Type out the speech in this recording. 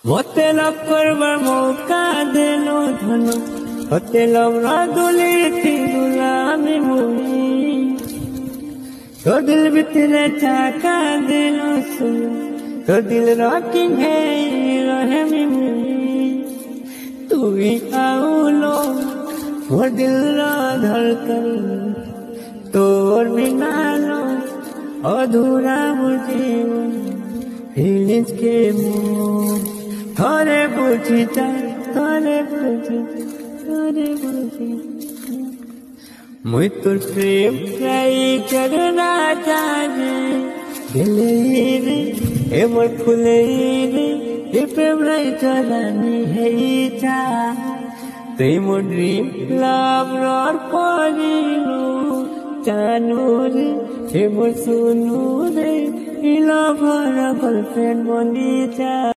মতে লাভ করবার মৌকা দিল ধন হতে লবরা দুলির তিগুলামি মুই তোর দিল ভিতরে চাকা দিল সুর তোর দিল রকিং হে রহেমি মুই তুই আউলো মোর দিল ধড়কন তোর বিনা লো अधूरा मुझे फीलिंग्स के मुँह थोड़े पूछी थोड़े पूछी मुझ तुर प्रेम ट्राई करना चाहे दिले रे ए मोर फुले रे ए प्रेम राई चलानी है चा ते मोर ड्रीम लव रोर पड़िलो जानू रे हे मोर सुनू रे इला भरा गर्लफ्रेंड बनी जा।